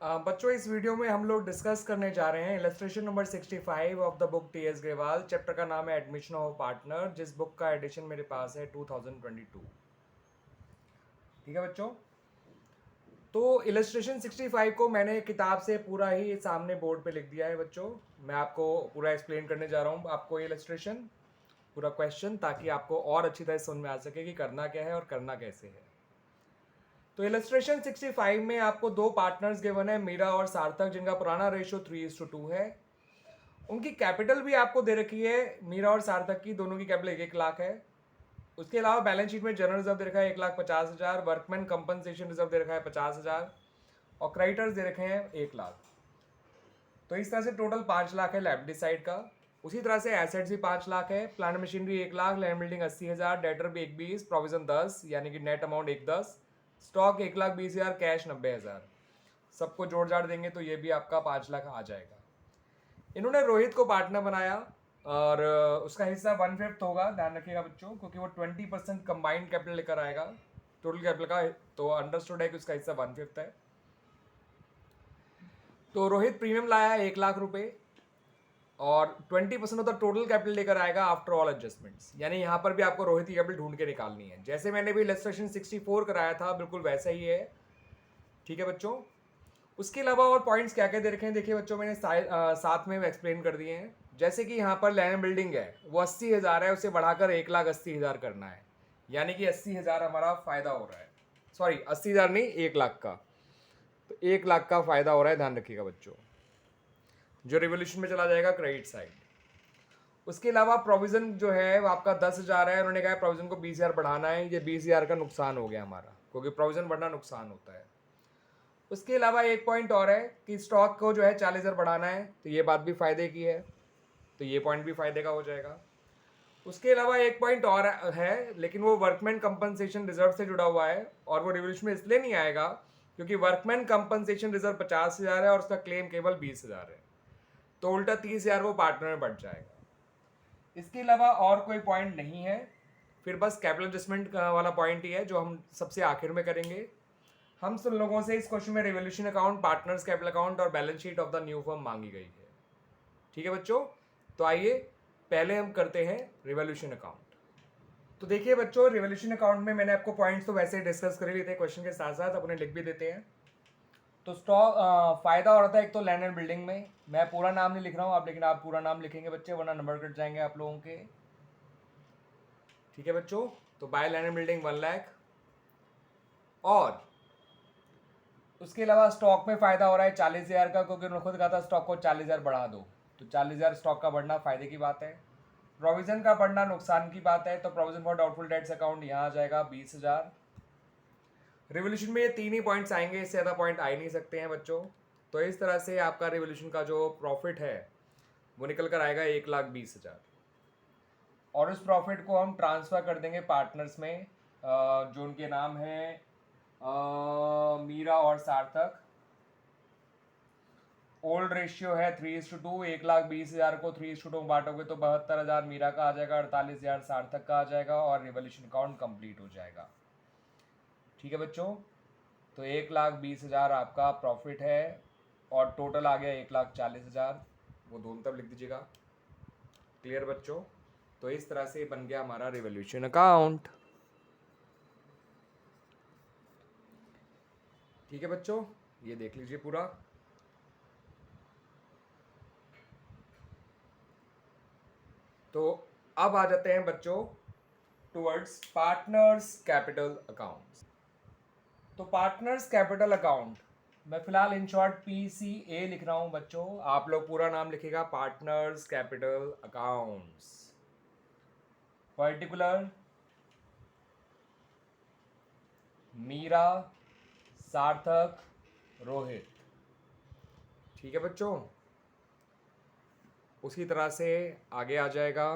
बच्चों इस वीडियो में हम लोग डिस्कस करने जा रहे हैं illustration number 65 of the book T S Grewal. Chapter का नाम है एडमिशन ऑफ पार्टनर, जिस बुक का एडिशन मेरे पास है 2022। ठीक है बच्चों, तो इलस्ट्रेशन 65 को मैंने किताब से पूरा ही सामने बोर्ड पे लिख दिया है बच्चों। मैं आपको पूरा एक्सप्लेन करने जा रहा हूँ आपको इलस्ट्रेशन, पूरा क्वेश्चन, ताकि आपको और अच्छी तरह समझ में आ सके कि करना क्या है और करना कैसे है। तो इलस्ट्रेशन 65 में आपको दो पार्टनर्स गिवन है, मीरा और सार्थक, जिनका पुराना रेशियो 3:2 है। उनकी कैपिटल भी आपको दे रखी है, मीरा और सार्थक की दोनों की कैपिटल 1,00,000 है। उसके अलावा बैलेंस शीट में जनरल रिजर्व दे रखा है 1,50,000, वर्कमैन कंपनसेशन रिजर्व दे रखा है 50,000 और क्रेडिटर्स दे रखे हैं 1,00,000। तो इस तरह से टोटल 5,00,000 है लायबिलिटी साइड का। उसी तरह से एसेट्स भी 5,00,000 है, plant machinery 1,00,000, land building 80,000, debtor भी 1,20, प्रोविजन 10, यानी कि नेट अमाउंट 1,10, स्टॉक 1,20,000, कैश 90,000। सबको जोड़ जाड़ देंगे तो ये भी आपका 5,00,000 आ जाएगा। इन्होंने रोहित को पार्टनर बनाया और उसका हिस्सा 1/5 होगा, ध्यान रखिएगा बच्चों, क्योंकि वो 20% कंबाइंड कैपिटल लेकर आएगा टोटल कैपिटल का। तो अंडरस्टूड है कि उसका हिस्सा 1/5 है। तो रोहित प्रीमियम लाया है 1,00,000 रुपए और 20% ऑफ द टोटल कैपिटल लेकर आएगा आफ्टर ऑल एडजस्टमेंट्स। यानी यहाँ पर भी आपको रोहित की कैपिटल ढूंढ के निकालनी है, जैसे मैंने भी इलस्ट्रेशन 64 कराया था बिल्कुल वैसा ही है। ठीक है बच्चों, उसके अलावा और पॉइंट्स क्या क्या दे रखे हैं देखिए बच्चों, मैंने साथ में एक्सप्लेन कर दिए हैं। जैसे कि यहाँ पर लैंड बिल्डिंग है वो 80,000 है, उसे बढ़ाकर 1,80,000 करना है, यानी कि 80,000 हमारा फायदा हो रहा है। सॉरी 80,000 नहीं, 1,00,000 का। तो 1,00,000 का फायदा हो रहा है, ध्यान रखिएगा बच्चों, जो रिवोल्यूशन में चला जाएगा क्रेडिट साइड। उसके अलावा प्रोविजन जो है वो आपका 10,000 है, उन्होंने कहा प्रोविजन को 20,000 बढ़ाना है। ये 20,000 का नुकसान हो गया हमारा, क्योंकि प्रोविजन बढ़ना नुकसान होता है। उसके अलावा एक पॉइंट और है कि स्टॉक को जो है 40,000 बढ़ाना है, तो ये बात भी फायदे की है, तो ये पॉइंट भी फायदे का हो जाएगा। उसके अलावा एक पॉइंट और है, लेकिन वो वर्कमैन कंपनसेशन रिजर्व से जुड़ा हुआ है और वो रिवोल्यूशन में इसलिए नहीं आएगा क्योंकि वर्कमैन कंपनसेशन रिजर्व 50,000 है और उसका क्लेम केवल 20,000 है, तो उल्टा 30,000 वो पार्टनर में बढ़ जाएगा। इसके अलावा और कोई पॉइंट नहीं है, फिर बस कैपिटल एडजस्टमेंट वाला पॉइंट ही है जो हम सबसे आखिर में करेंगे। हम सब लोगों से इस क्वेश्चन में revaluation account, partners capital account और balance sheet of the new firm मांगी गई है। ठीक है बच्चों, तो आइए पहले हम करते हैं रिवोल्यूशन अकाउंट। तो देखिए बच्चों, रिवोल्यूशन अकाउंट में मैंने आपको पॉइंट्स तो वैसे ही डिस्कस कर ही लिए थे क्वेश्चन के साथ साथ, अपने लिख भी देते हैं। तो स्टॉक फायदा हो रहा था एक तो लैंड एंड बिल्डिंग में, मैं पूरा नाम नहीं लिख रहा हूँ आप, लेकिन आप पूरा नाम लिखेंगे बच्चे, वरना नंबर कट जाएंगे आप लोगों के। ठीक है बच्चों, तो बाय लैंड एंड बिल्डिंग 1,00,000 और उसके अलावा स्टॉक में फायदा हो रहा है 40,000 का, क्योंकि उन्होंने खुद कहा था स्टॉक को 40,000 बढ़ा दो, तो 40,000 स्टॉक का बढ़ना फायदे की बात है। प्रोविजन का बढ़ना नुकसान की बात है, तो provision for doubtful debts account यहाँ आ जाएगा 20,000। रिवोल्यूशन में ये 3 ही पॉइंट्स आएंगे, इससे ज़्यादा पॉइंट आ ही नहीं सकते हैं बच्चों। तो इस तरह से आपका रिवोल्यूशन का जो प्रॉफिट है वो निकल कर आएगा 1,20,000 और उस प्रॉफिट को हम ट्रांसफ़र कर देंगे पार्टनर्स में, जो उनके नाम है मीरा और सार्थक। ओल्ड रेशियो है 3:2, 1,20,000 को 3:2 बांटोगे तो 72,000 मीरा का आ जाएगा, 48,000 सार्थक का आ जाएगा और रिवोल्यूशन अकाउंट कंप्लीट हो जाएगा। ठीक है बच्चों, तो 1,20,000 आपका प्रॉफिट है और टोटल आ गया 1,40,000, वो दोनों तरफ लिख दीजिएगा। क्लियर बच्चों, तो इस तरह से बन गया हमारा रिवोल्यूशन अकाउंट। ठीक है बच्चों, ये देख लीजिए पूरा। तो अब आ जाते हैं बच्चों टुवर्ड्स पार्टनर्स कैपिटल अकाउंट्स। तो पार्टनर्स कैपिटल अकाउंट मैं फिलहाल इन शॉर्ट PCA लिख रहा हूं बच्चों, आप लोग पूरा नाम लिखेगा partners capital accounts. Particular Meera, Sarthak, Rohit. ठीक है बच्चों, उसी तरह से आगे आ जाएगा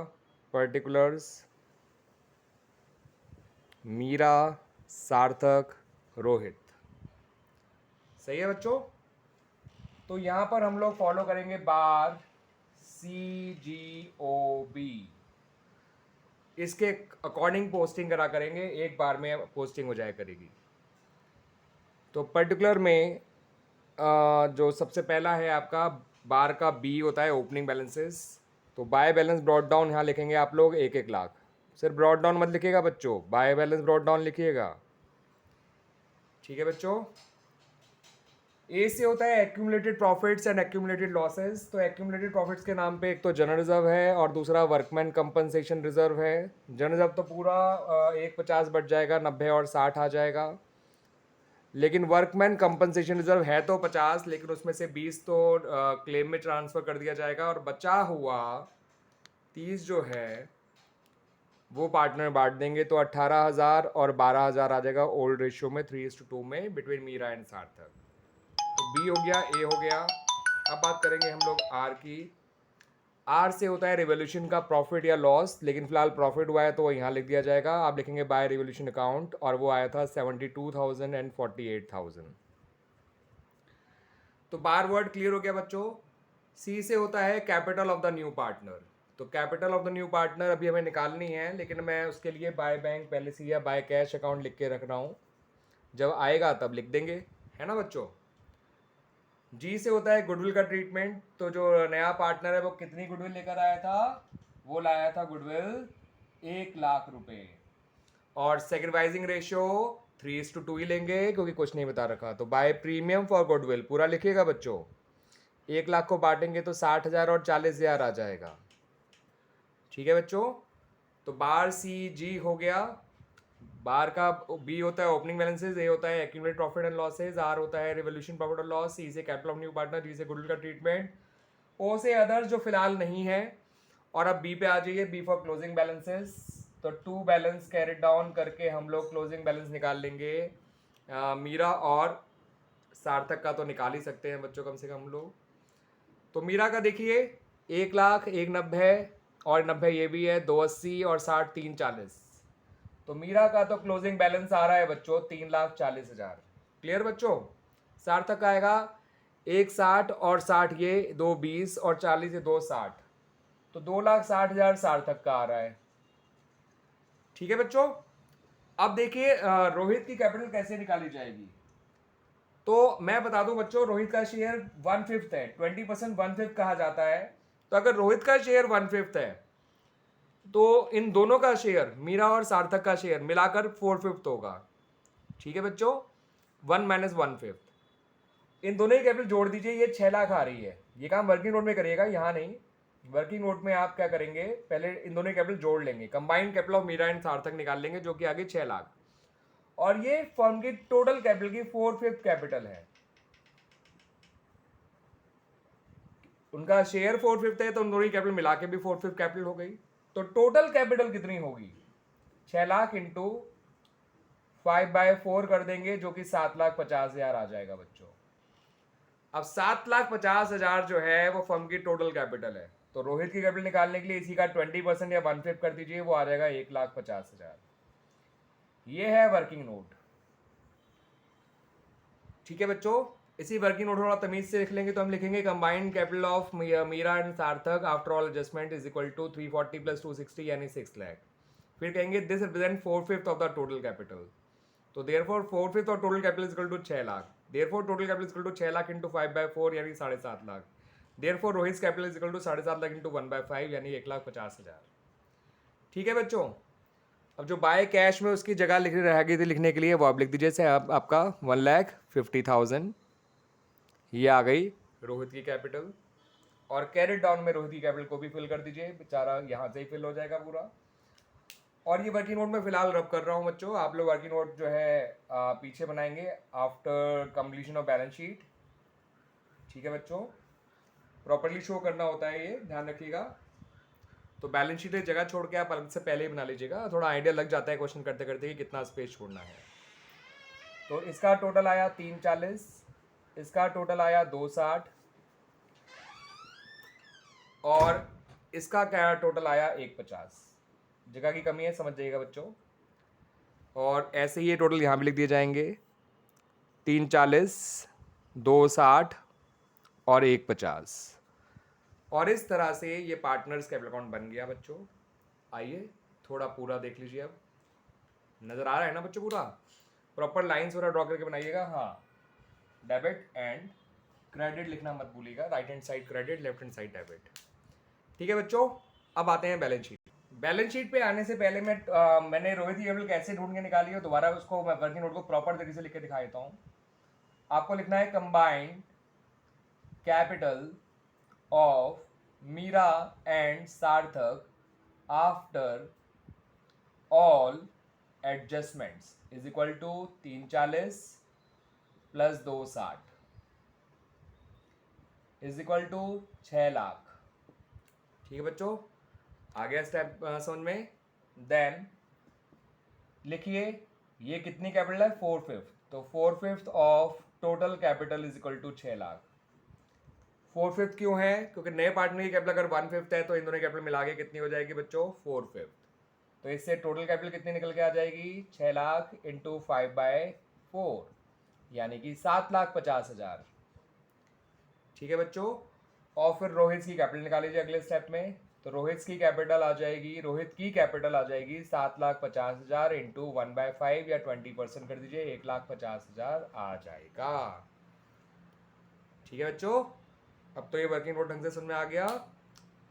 पर्टिकुलर्स मीरा, सार्थक, रोहित। सही है बच्चों, तो यहाँ पर हम लोग फॉलो करेंगे बार CGOB, इसके अकॉर्डिंग पोस्टिंग करा करेंगे, एक बार में पोस्टिंग हो जाया करेगी। तो पर्टिकुलर में जो सबसे पहला है आपका बार का बी होता है ओपनिंग बैलेंसेस। तो बाय बैलेंस ब्रॉड डाउन यहाँ लिखेंगे आप लोग 1-1 लाख। सिर्फ ब्रॉड डाउन मत लिखिएगा बच्चों, बाय बैलेंस ब्रॉड डाउन लिखिएगा। ठीक है बच्चों। ए से होता है accumulated profits and accumulated losses. तो एक्यूमुलेटेड प्रॉफिट्स के नाम पे एक तो जनरल रिजर्व है और दूसरा वर्कमैन कंपनसेशन रिजर्व है। जनरल रिजर्व तो पूरा 150 बढ़ जाएगा, 90 और 60 आ जाएगा। लेकिन वर्कमैन कंपनसेशन रिजर्व है तो 50, लेकिन उसमें से 20 तो क्लेम में ट्रांसफ़र कर दिया जाएगा और बचा हुआ 30 जो है वो पार्टनर में बांट देंगे। तो 18,000 और 12,000 आ जाएगा ओल्ड रेशियो में 3:2 में बिटवीन मीरा एंड सार्थक। तो बी हो गया, ए हो गया। अब बात करेंगे हम लोग आर की। आर से होता है रिवोल्यूशन का प्रॉफिट या लॉस, लेकिन फिलहाल प्रॉफिट हुआ है तो वो यहाँ लिख दिया जाएगा। आप लिखेंगे बाय रिवोल्यूशन अकाउंट और वो आया था 72,000 एंड 48,000। तो बार वर्ड क्लियर हो गया बच्चों। सी से होता है capital of the new partner. तो capital of the new partner अभी हमें निकालनी है, लेकिन मैं उसके लिए बाय बैंक पॉलिसी या बाय कैश अकाउंट लिख के रख रहा हूँ, जब आएगा तब लिख देंगे, है ना बच्चों। जी से होता है गुडविल का ट्रीटमेंट। तो जो नया पार्टनर है वो कितनी गुडविल लेकर आया था, वो लाया था गुडविल 1,00,000 रुपए। और सेक्रीफाइसिंग रेशियो 3:2 ही लेंगे क्योंकि कुछ नहीं बता रखा। तो बाय प्रीमियम फॉर गुडविल पूरा लिखिएगा बच्चों। 1,00,000 को बांटेंगे तो 60,000 और 40,000 आ जाएगा। ठीक है बच्चों। तो बार सी जी हो गया। बार का बी होता है ओपनिंग बैलेंसेस, ए होता है accumulated profit and losses, R होता है रिवोल्यूशन प्रॉफिट और लॉस, सी से capital of new partner, G से गुडविल का ट्रीटमेंट, ओ से अदर्स जो फिलहाल नहीं है। और अब बी पे आ जाइए, बी फॉर क्लोजिंग बैलेंसेस। तो 2 बैलेंस कैरेट डाउन करके हम लोग क्लोजिंग बैलेंस निकाल लेंगे। मीरा और सार्थक का तो निकाल ही सकते हैं बच्चों कम से कम हम लोग। तो मीरा का देखिए 1,00,000, 1,90 और 90 ये भी है, 280 और 60, 340। तो मीरा का तो क्लोजिंग बैलेंस आ रहा है बच्चों 3,40,000। क्लियर बच्चों। सार्थक का आएगा 1,60 और 60 ये 2,20 और 40 ये 2,60। तो 2,60,000 सार्थक का आ रहा है। ठीक है बच्चों। अब देखिए रोहित की कैपिटल कैसे निकाली जाएगी। तो मैं बता दूं बच्चों, रोहित का शेयर 1/5 है, 20% 1/5 कहा जाता है। तो अगर रोहित का शेयर 1/5 है तो इन दोनों का शेयर, मीरा और सार्थक का शेयर मिलाकर 4/5 होगा। ठीक है बच्चों। 1 - 1/5। इन दोनों की कैपिटल जोड़ दीजिए, ये 6,00,000 आ रही है। ये काम वर्किंग नोट में करिएगा, यहाँ नहीं। वर्किंग नोट में आप क्या करेंगे, पहले इन दोनों की कैपिटल जोड़ लेंगे, combined capital of Meera and Sarthak निकाल लेंगे जो कि आगे 6,00,000। और ये फर्म की टोटल कैपिटल की 4/5 कैपिटल है। उनका शेयर 4/5 है तो उन दोनों की कैपिटल मिला के भी 4/5 कैपिटल हो गई। तो टोटल कैपिटल कितनी होगी, 6,00,000 इंटू 5/4 कर देंगे जो कि 7,50,000 आ जाएगा बच्चों। अब 7,50,000 जो है वो फर्म की टोटल कैपिटल है। तो रोहित की कैपिटल निकालने के लिए इसी का 20% या 1/5 कर दीजिए, वो आ जाएगा 1,50,000। ये है वर्किंग नोट। ठीक है बच्चों। इसी वर्किंग नोट थोड़ा तमीज से लिख लेंगे तो हम लिखेंगे combined capital of Meera and Sarthak after all adjustment is equal to 340 + 260 यानी 6,00,000। फिर कहेंगे this represent 4/5 of the total capital. तो therefore 4/5 of total capital is equal to 6,00,000। Therefore total capital is equal to 6,00,000 into 5/4 यानी 7,50,000। Therefore Rohit capital is equal to 7,50,000 into 1/5 यानी 1,50,000। ठीक है बच्चों। अब जो बाय कैश में उसकी जगह लिख रह गई थी लिखने के लिए, वो आप लिख दीजिए। से अब आपका 1,50,000 ये आ गई रोहित की कैपिटल। और कैरेट डाउन में रोहित की कैपिटल को भी फिल कर दीजिए, बेचारा यहाँ से ही फिल हो जाएगा पूरा। और ये वर्किंग नोट में फिलहाल रब कर रहा हूँ बच्चों। आप लोग वर्किंग नोट जो है पीछे बनाएंगे after completion of balance sheet. ठीक है बच्चों। प्रॉपरली शो करना होता है ये, ध्यान रखिएगा। तो बैलेंस शीट एक जगह छोड़ के आप अलग से पहले ही बना लीजिएगा, थोड़ा आइडिया लग जाता है क्वेश्चन करते करते कि कितना स्पेस छोड़ना है। तो इसका टोटल आया 340, इसका टोटल आया 260 और इसका क्या टोटल आया 150। जगह की कमी है, समझ जाइएगा बच्चों। और ऐसे ही ये टोटल यहाँ भी लिख दिए जाएंगे, 340, 260 और 150। और इस तरह से ये पार्टनर्स कैपिटल अकाउंट बन गया बच्चों। आइए थोड़ा पूरा देख लीजिए। अब नज़र आ रहा है ना बच्चों पूरा। प्रॉपर लाइन्स वगैरह ड्रॉ करके बनाइएगा। हाँ, डेबिट एंड क्रेडिट लिखना मत भूलिएगा, right hand side credit, left hand side debit. ठीक है बच्चों, अब आते हैं बैलेंस शीट। बैलेंस शीट पे आने से पहले मैंने रोहित टेबल कैसे ढूंढ के निकाली है, दोबारा उसको मैं वर्किंग नोट को प्रॉपर तरीके से लिख के दिखा देता हूँ। आपको लिखना है combined capital of Meera and Sarthak after all adjustments is equal to 340 plus 260 is equal to 6 lakh. ठीक है बच्चों, आ गया स्टेप समझ में। देन लिखिए ये कितनी कैपिटल है, 4/5, तो 4/5 of total capital is equal to 6 lakh. 4/5 क्यों है, क्योंकि नए पार्टनर की कैपिटल अगर 1/5 है तो इन दोनों कैपिटल मिला के कितनी हो जाएगी बच्चों, 4/5। तो इससे टोटल कैपिटल कितनी निकल के आ जाएगी, 6 लाख इंटू 5/4 यानी कि 7,50,000। ठीक है बच्चों, और फिर रोहित की कैपिटल निकाल लीजिए अगले स्टेप में। तो रोहित की कैपिटल आ जाएगी 7,50,000 इंटू 1/5 या 20% कर दीजिए, 1,50,000 आ जाएगा। ठीक है बच्चों, अब तो ये वर्किंग नोट ढंग से समझ में आ गया।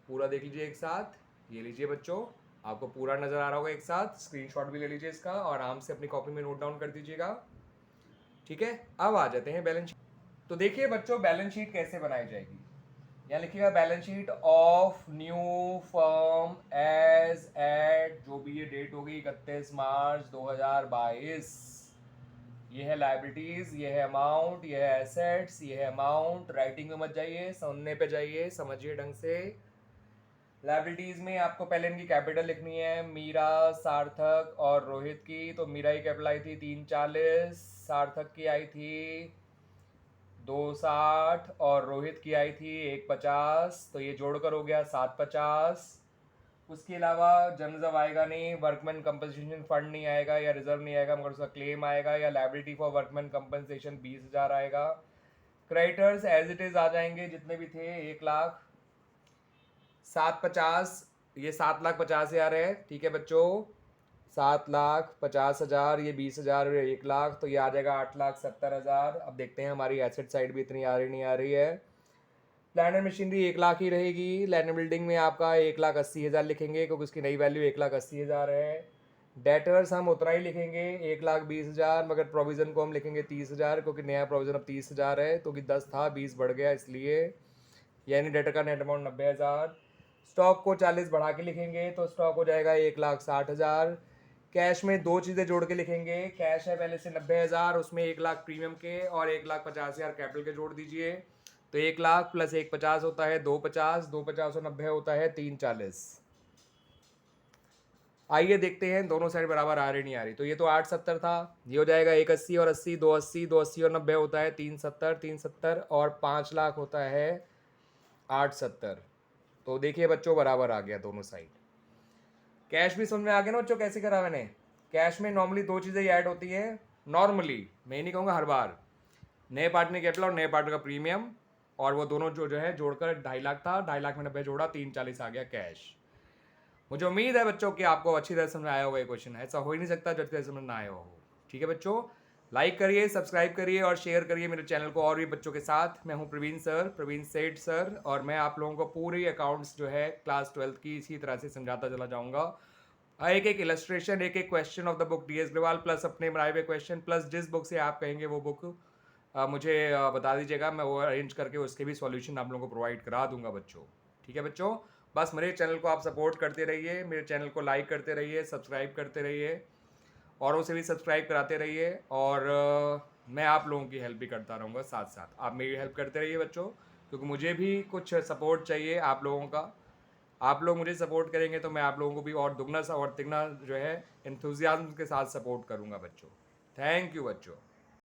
पूरा देख लीजिए एक साथ, ये लीजिए बच्चों, आपको पूरा नजर आ रहा होगा एक साथ। स्क्रीनशॉट भी ले लीजिए इसका और आराम से अपनी कॉपी में नोट डाउन कर दीजिएगा। ठीक है, अब आ जाते हैं बैलेंस शीट। तो देखिए बच्चों, बैलेंस शीट कैसे बनाई जाएगी। यहाँ लिखिएगा balance sheet of new firm as at, जो भी ये डेट होगी 31 मार्च 2022। ये है लाइबिलिटीज, ये है अमाउंट, ये है एसेट्स, ये है अमाउंट। राइटिंग में मत जाइए, सुनने पे जाइए, समझिए ढंग से। लाइबिलिटीज में आपको पहले इनकी कैपिटल लिखनी है, मीरा, सार्थक और रोहित की। तो मीरा की कैपिटल आई थी 340, सार्थक की आई थी 260 और रोहित की आई थी 150। तो ये जोड़कर हो गया 750। उसके अलावा जनरल जब आएगा नहीं, वर्कमैन कंपनसेशन फंड नहीं आएगा या रिजर्व नहीं आएगा, मगर उसका क्लेम आएगा या लाइबिलिटी फॉर वर्कमैन कंपनसेशन 20,000 आएगा। क्रेडिटर्स एज इट इज आ जाएंगे जितने भी थे, 1,750, ये 7,50,000 है। ठीक है बच्चों, 7,50,000, ये 20,000 और 1,00,000, तो ये आ जाएगा 8,70,000। अब देखते हैं हमारी एसेट साइड भी इतनी आ रही नहीं आ रही है। प्लांट एंड मशीनरी 1,00,000 ही रहेगी। लैंड एंड बिल्डिंग में आपका 1,80,000 लिखेंगे क्योंकि उसकी नई वैल्यू 1,80,000 है। डेटर्स हम उतना ही लिखेंगे 1,20,000, मगर प्रोविज़न को हम लिखेंगे 30,000 क्योंकि नया प्रोविज़न अब 30,000 है, क्योंकि 10 था 20 बढ़ गया इसलिए, यानी डेटर का नेट अमाउंट 90,000। स्टॉक को 40 बढ़ा के लिखेंगे तो स्टॉक हो जाएगा 1,60,000। कैश में दो चीज़ें जोड़ के लिखेंगे, कैश है पहले से 90,000, उसमें 1,00,000 प्रीमियम के और 1,50,000 कैपिटल के जोड़ दीजिए। तो 1,00,000 प्लस 150 होता है 250, 250 और 90 होता है 340। आइए देखते हैं दोनों साइड बराबर आ रही नहीं आ रही। तो ये तो 870 था, ये हो जाएगा 180 और 80, 280, 280 और 90 होता है 370, 370 और 5 लाख होता है 870। तो देखिए बच्चों, बराबर आ गया दोनों साइड। कैश भी समझ में आ गया ना बच्चों कैसे करा मैंने। कैश में नॉर्मली दो चीज़ें ऐड होती है, नॉर्मली, मैं नहीं कहूँगा हर बार। नए पार्टनर कैपिटल और नए पार्टनर का प्रीमियम, और वो दोनों जो है जोड़कर 2.5 लाख था, 2.5 लाख में 90 जोड़ा 340 आ गया कैश। मुझे उम्मीद है बच्चों कि आपको अच्छी तरह समझ में आया होगा ये क्वेश्चन, ऐसा हो ही नहीं सकता जो अच्छी तरह समझ ना आया हो। ठीक है बच्चों, लाइक करिए, सब्सक्राइब करिए और शेयर करिए मेरे चैनल को और भी बच्चों के साथ। मैं हूं प्रवीण सर, प्रवीण सेठ सर, और मैं आप लोगों को पूरी अकाउंट्स जो है क्लास 12th की इसी तरह से समझाता चला जाऊंगा। एक एक इलस्ट्रेशन, एक एक question of the book D S Agarwal, plus अपने बनाए हुए क्वेश्चन, प्लस जिस बुक से आप कहेंगे वो बुक मुझे बता दीजिएगा, मैं वो अरेंज करके उसके भी सॉल्यूशन आप लोगों को प्रोवाइड करा दूंगा बच्चों। ठीक है बच्चों, बस मेरे चैनल को आप सपोर्ट करते रहिए, मेरे चैनल को लाइक करते रहिए, सब्सक्राइब करते रहिए, औरों से भी सब्सक्राइब कराते रहिए, और मैं आप लोगों की हेल्प भी करता रहूँगा साथ साथ। आप मेरी हेल्प करते रहिए बच्चों, क्योंकि मुझे भी कुछ सपोर्ट चाहिए आप लोगों का। आप लोग मुझे सपोर्ट करेंगे तो मैं आप लोगों को भी और दुगना सा और तिगना जो है एंथुजियाज्म के साथ सपोर्ट करूँगा बच्चों। थैंक यू बच्चों।